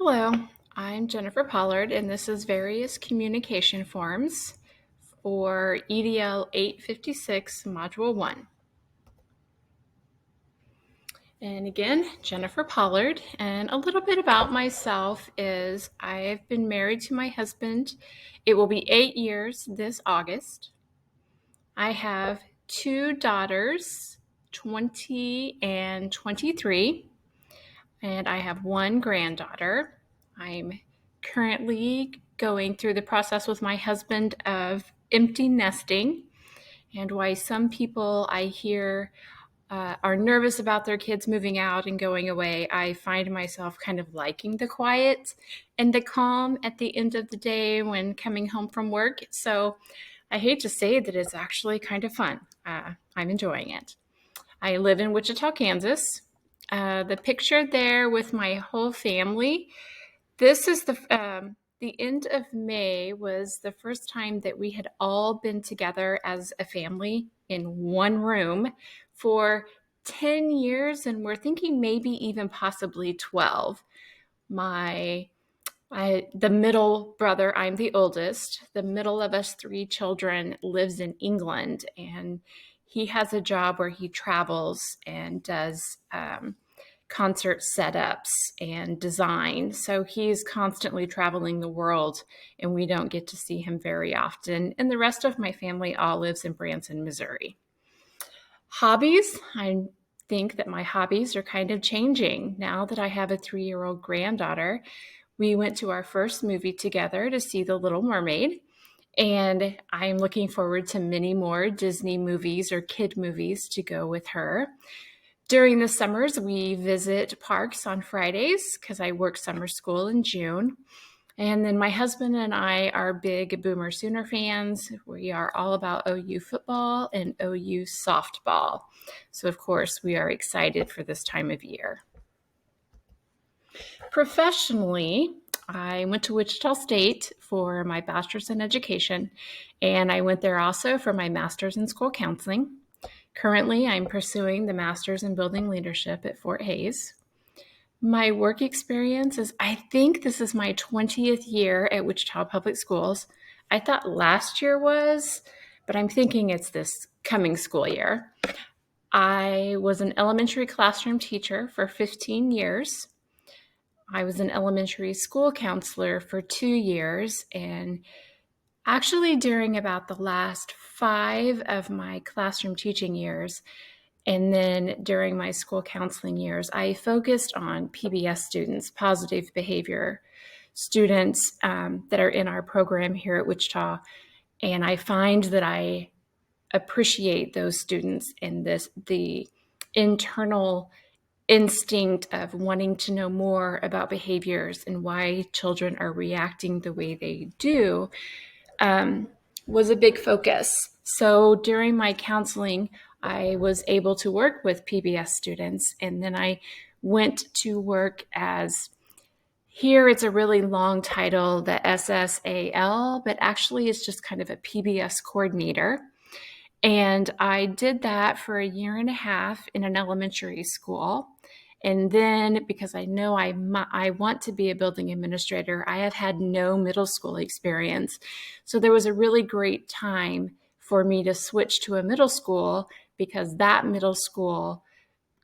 Hello, I'm Jennifer Pollard, and this is various communication forms for EDL 856 Module 1. And again, Jennifer Pollard, and a little bit about myself is I've been married to my husband. It will be 8 years this August. I have two daughters, 20 and 23, and I have one granddaughter. I'm currently going through the process with my husband of empty nesting, and why some people I hear are nervous about their kids moving out and going away. I find myself kind of liking the quiet and the calm at the end of the day when coming home from work. So I hate to say that it's actually kind of fun. I'm enjoying it. I live in Wichita, Kansas. The picture there with my whole family. This is the end of May was the first time that we had all been together as a family in one room for 10 years, and we're thinking maybe even possibly 12. The middle brother, I'm the oldest. The middle of us three children lives in England, and he has a job where he travels and does concert setups and design. So he's constantly traveling the world, and we don't get to see him very often. And the rest of my family all lives in Branson, Missouri. Hobbies, I think that my hobbies are kind of changing now that I have a 3-year-old granddaughter. We went to our first movie together to see The Little Mermaid, and I'm looking forward to many more Disney movies or kid movies to go with her. During the summers, we visit parks on Fridays because I work summer school in June. And then my husband and I are big Boomer Sooner fans. We are all about OU football and OU softball. So, of course, we are excited for this time of year. Professionally, I went to Wichita State for my bachelor's in education, and I went there also for my master's in school counseling. Currently, I'm pursuing the master's in building leadership at Fort Hays. My work experience is, I think this is my 20th year at Wichita Public Schools. I thought last year was, but I'm thinking it's this coming school year. I was an elementary classroom teacher for 15 years. I was an elementary school counselor for 2 years, and actually during about the last 5 of my classroom teaching years, and then during my school counseling years, I focused on PBS students, positive behavior students that are in our program here at Wichita. And I find that I appreciate those students and the internal instinct of wanting to know more about behaviors and why children are reacting the way they do was a big focus. So during my counseling, I was able to work with PBS students, and then I went to work as, here it's a really long title, the SSAL, but actually it's just kind of a PBS coordinator. And I did that for a year and a half in an elementary school. And then, because I know I want to be a building administrator, I have had no middle school experience. So there was a really great time for me to switch to a middle school because that middle school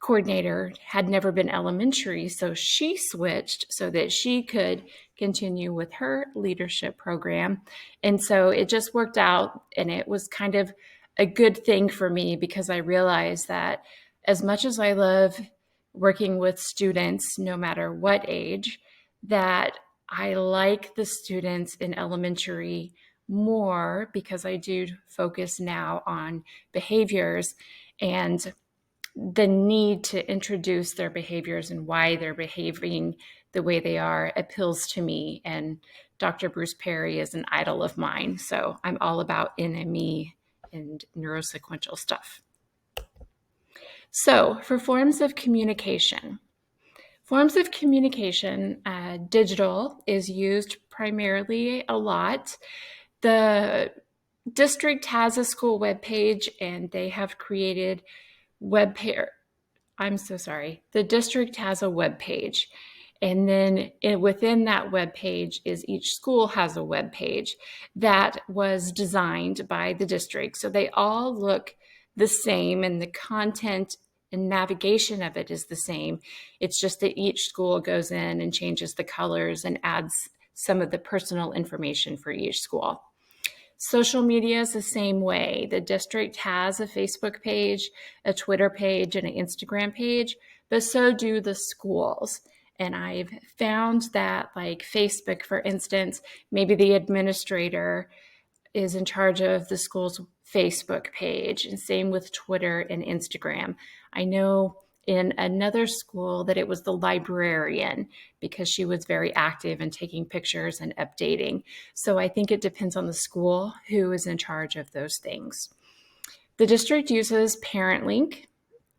coordinator had never been elementary. So she switched so that she could continue with her leadership program. And so it just worked out, and it was kind of a good thing for me because I realized that as much as I love working with students, no matter what age, that I like the students in elementary more because I do focus now on behaviors, and the need to introduce their behaviors and why they're behaving the way they are appeals to me. And Dr. Bruce Perry is an idol of mine. So I'm all about NME and neurosequential stuff. So for forms of communication, digital is used primarily a lot. The district has a school webpage, and they have created the district has a webpage, And then within that web page is each school has a web page that was designed by the district. So they all look the same, and the content and navigation of it is the same. It's just that each school goes in and changes the colors and adds some of the personal information for each school. Social media is the same way. The district has a Facebook page, a Twitter page, and an Instagram page, but so do the schools. And I've found that, like Facebook, for instance, maybe the administrator is in charge of the school's Facebook page, and same with Twitter and Instagram. I know in another school that it was the librarian because she was very active in taking pictures and updating. So I think it depends on the school who is in charge of those things. The district uses ParentLink.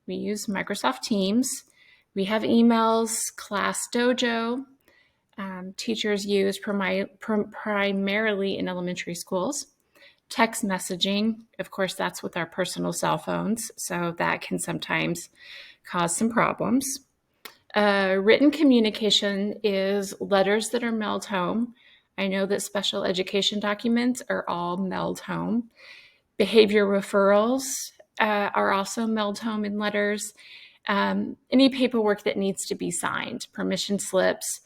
We use Microsoft Teams. We have emails, Class Dojo. Teachers use primarily in elementary schools. Text messaging, of course, that's with our personal cell phones, so that can sometimes cause some problems. Written communication is letters that are mailed home. I know that special education documents are all mailed home. Behavior referrals are also mailed home in letters. Any paperwork that needs to be signed, permission slips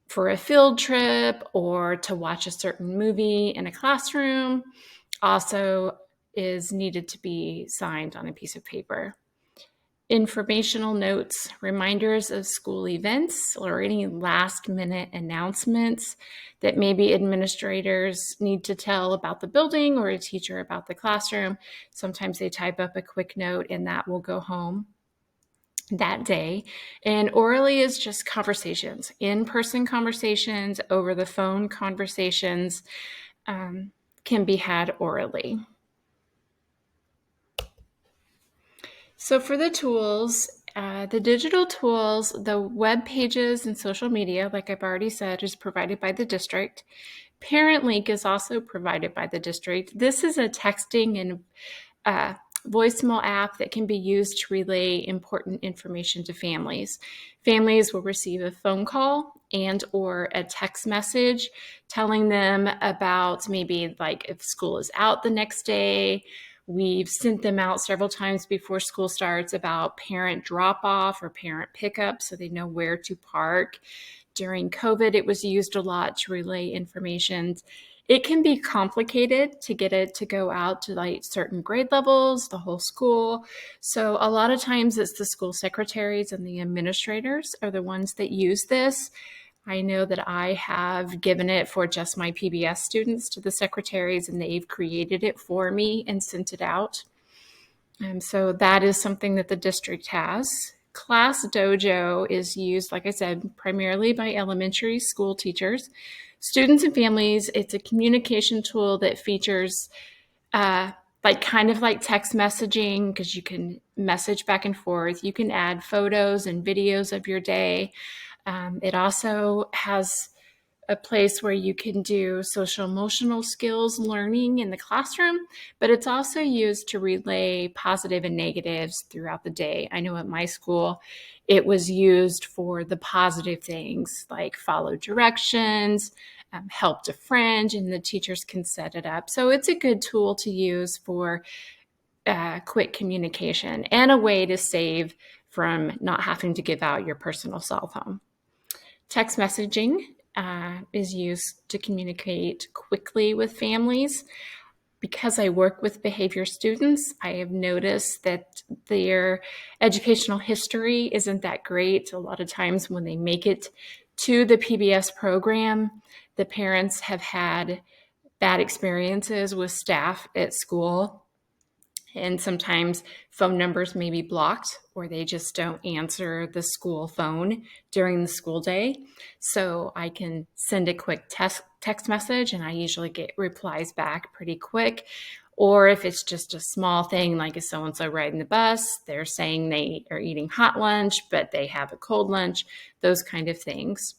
for a field trip or to watch a certain movie in a classroom, also is needed to be signed on a piece of paper. Informational notes, reminders of school events, or any last minute announcements that maybe administrators need to tell about the building or a teacher about the classroom. Sometimes they type up a quick note and that will go home that day. And orally is just conversations, in-person conversations, over the phone conversations can be had orally. So for the tools, the digital tools, the web pages and social media, like I've already said, is provided by the district. ParentLink is also provided by the district. This is a texting and voicemail app that can be used to relay important information to families. Families will receive a phone call and or a text message telling them about maybe like if school is out the next day. We've sent them out several times before school starts about parent drop-off or parent pickup so they know where to park. During COVID, it was used a lot to relay information. It can be complicated to get it to go out to like certain grade levels, the whole school. So a lot of times it's the school secretaries and the administrators are the ones that use this. I know that I have given it for just my PBS students to the secretaries, and they've created it for me and sent it out. So that is something that the district has. Class Dojo is used, like I said, primarily by elementary school teachers. Students and families, it's a communication tool that features kind of like text messaging, because you can message back and forth. You can add photos and videos of your day. It also has a place where you can do social emotional skills learning in the classroom, but it's also used to relay positive and negatives throughout the day. I know at my school, it was used for the positive things like follow directions, help a friend, and the teachers can set it up. So it's a good tool to use for quick communication and a way to save from not having to give out your personal cell phone. Text messaging is used to communicate quickly with families. Because I work with behavior students, I have noticed that their educational history isn't that great. A lot of times when they make it to the PBS program, the parents have had bad experiences with staff at school. And sometimes phone numbers may be blocked, or they just don't answer the school phone during the school day. So I can send a quick text message, and I usually get replies back pretty quick. Or if it's just a small thing, like is so-and-so riding the bus, they're saying they are eating hot lunch, but they have a cold lunch, those kind of things.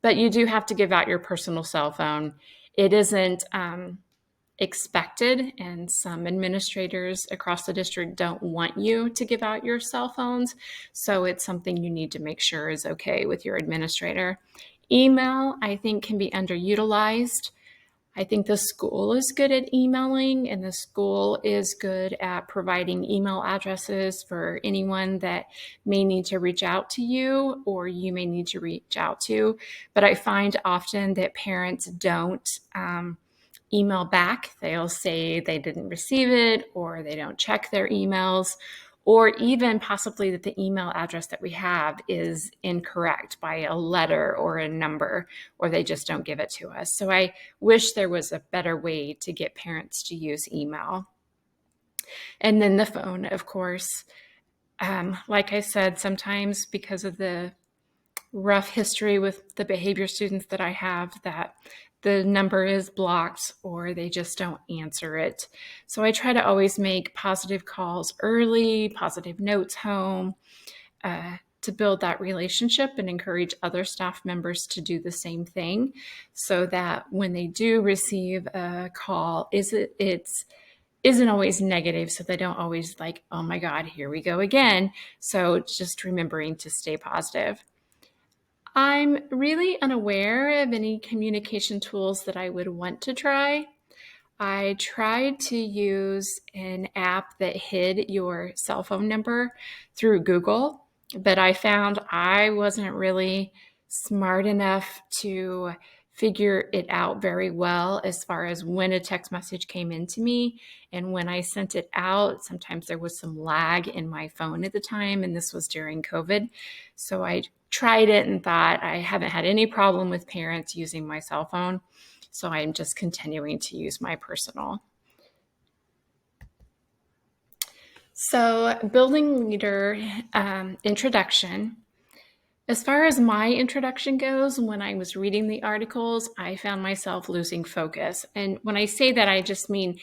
But you do have to give out your personal cell phone. It isn't expected, and some administrators across the district don't want you to give out your cell phones. So it's something you need to make sure is okay with your administrator. Email, I think, can be underutilized. I think the school is good at emailing, and the school is good at providing email addresses for anyone that may need to reach out to you or you may need to reach out to. But I find often that parents don't email back. They'll say they didn't receive it, or they don't check their emails, or even possibly that the email address that we have is incorrect by a letter or a number, or they just don't give it to us. So I wish there was a better way to get parents to use email. And then the phone, of course. Like I said, sometimes because of the rough history with the behavior students that I have, that the number is blocked or they just don't answer it. So I try to always make positive calls early, positive notes home, to build that relationship and encourage other staff members to do the same thing, so that when they do receive a call, isn't always negative, so they don't always like, oh my God, here we go again. So just remembering to stay positive. I'm really unaware of any communication tools that I would want to try. I tried to use an app that hid your cell phone number through Google, but I found I wasn't really smart enough to figure it out very well as far as when a text message came into me and when I sent it out. Sometimes there was some lag in my phone at the time, and this was during COVID. So I tried it and thought I haven't had any problem with parents using my cell phone. So I'm just continuing to use my personal. So building leader introduction. As far as my introduction goes, when I was reading the articles, I found myself losing focus. And when I say that, I just mean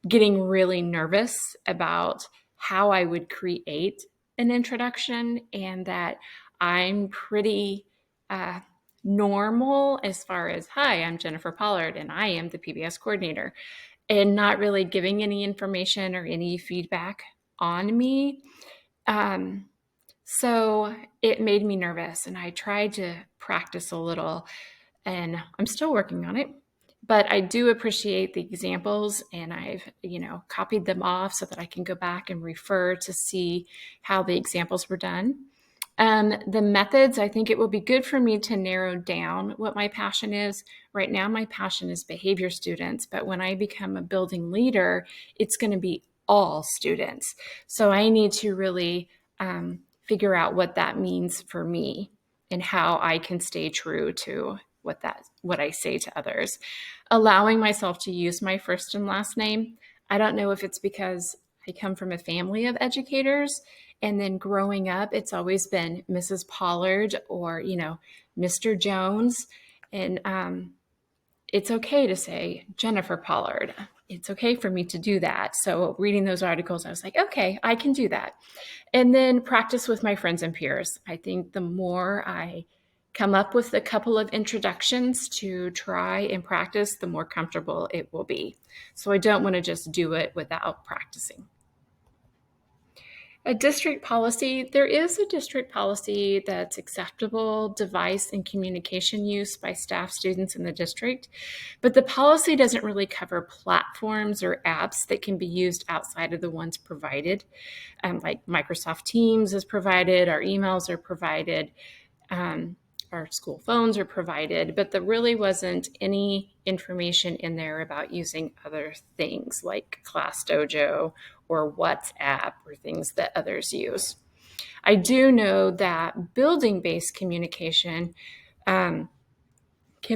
getting really nervous about how I would create an introduction, and that I'm pretty normal as far as, hi, I'm Jennifer Pollard and I am the PBS coordinator, and not really giving any information or any feedback on me. So it made me nervous, and I tried to practice a little, and I'm still working on it. But I do appreciate the examples, and I've, copied them off so that I can go back and refer to see how the examples were done. The methods, I think it will be good for me to narrow down what my passion is. Right now, my passion is behavior students, but when I become a building leader, it's going to be all students. So I need to really figure out what that means for me and how I can stay true to what I say to others. Allowing myself to use my first and last name. I don't know if it's because I come from a family of educators, and then growing up, it's always been Mrs. Pollard or, Mr. Jones. And it's okay to say Jennifer Pollard. It's okay for me to do that. So reading those articles, I was like, okay, I can do that. And then practice with my friends and peers. I think the more I come up with a couple of introductions to try and practice, the more comfortable it will be. So I don't want to just do it without practicing. A district policy, there is a district policy that's acceptable device and communication use by staff, students in the district, but the policy doesn't really cover platforms or apps that can be used outside of the ones provided. Like Microsoft Teams is provided, our emails are provided, our school phones are provided, but there really wasn't any information in there about using other things like Class Dojo or WhatsApp or things that others use. I do know that building-based communication can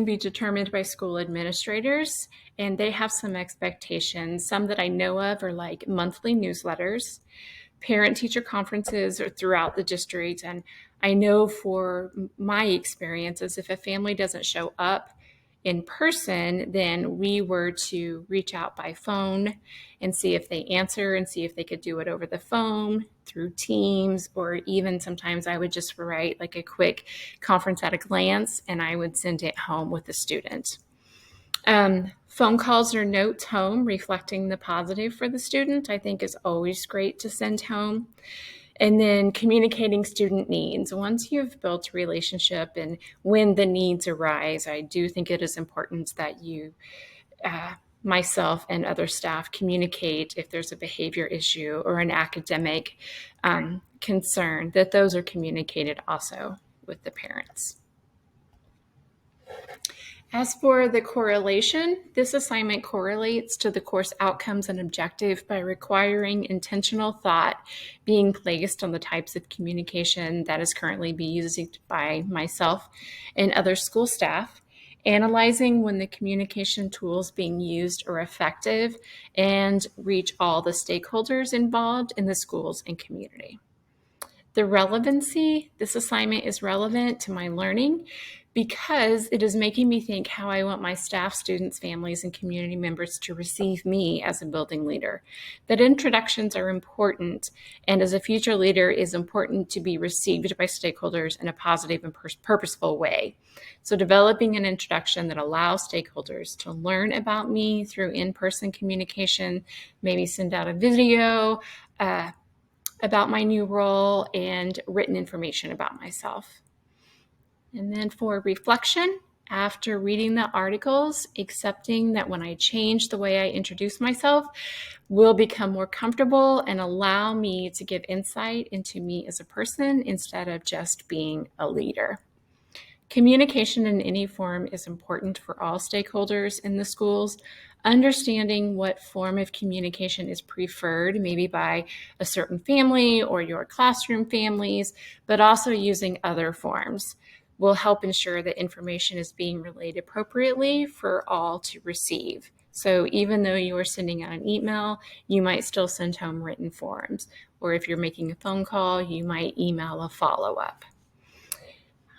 be determined by school administrators, and they have some expectations. Some that I know of are like monthly newsletters, parent-teacher conferences are throughout the district. And I know for my experiences, if a family doesn't show up in person, then we were to reach out by phone and see if they answer and see if they could do it over the phone through Teams, or even sometimes I would just write like a quick conference at a glance and I would send it home with the student. Phone calls or notes home reflecting the positive for the student, I think, is always great to send home. And then communicating student needs. Once you've built a relationship and when the needs arise, I do think it is important that you, myself and other staff, communicate if there's a behavior issue or an academic concern, that those are communicated also with the parents. As for the correlation, this assignment correlates to the course outcomes and objective by requiring intentional thought being placed on the types of communication that is currently being used by myself and other school staff, analyzing when the communication tools being used are effective, and reach all the stakeholders involved in the schools and community. The relevancy, this assignment is relevant to my learning because it is making me think how I want my staff, students, families, and community members to receive me as a building leader. That introductions are important, and as a future leader, it is important to be received by stakeholders in a positive and purposeful way. So developing an introduction that allows stakeholders to learn about me through in-person communication, maybe send out a video, about my new role, and written information about myself. And then for reflection, after reading the articles, accepting that when I change the way I introduce myself, will become more comfortable and allow me to give insight into me as a person instead of just being a leader. Communication in any form is important for all stakeholders in the schools. Understanding what form of communication is preferred, maybe by a certain family or your classroom families, but also using other forms, will help ensure that information is being relayed appropriately for all to receive. So even though you are sending out an email, you might still send home written forms. Or if you're making a phone call, you might email a follow-up.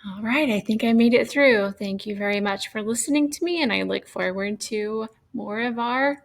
All right, I think I made it through. Thank you very much for listening to me, and I look forward to more of our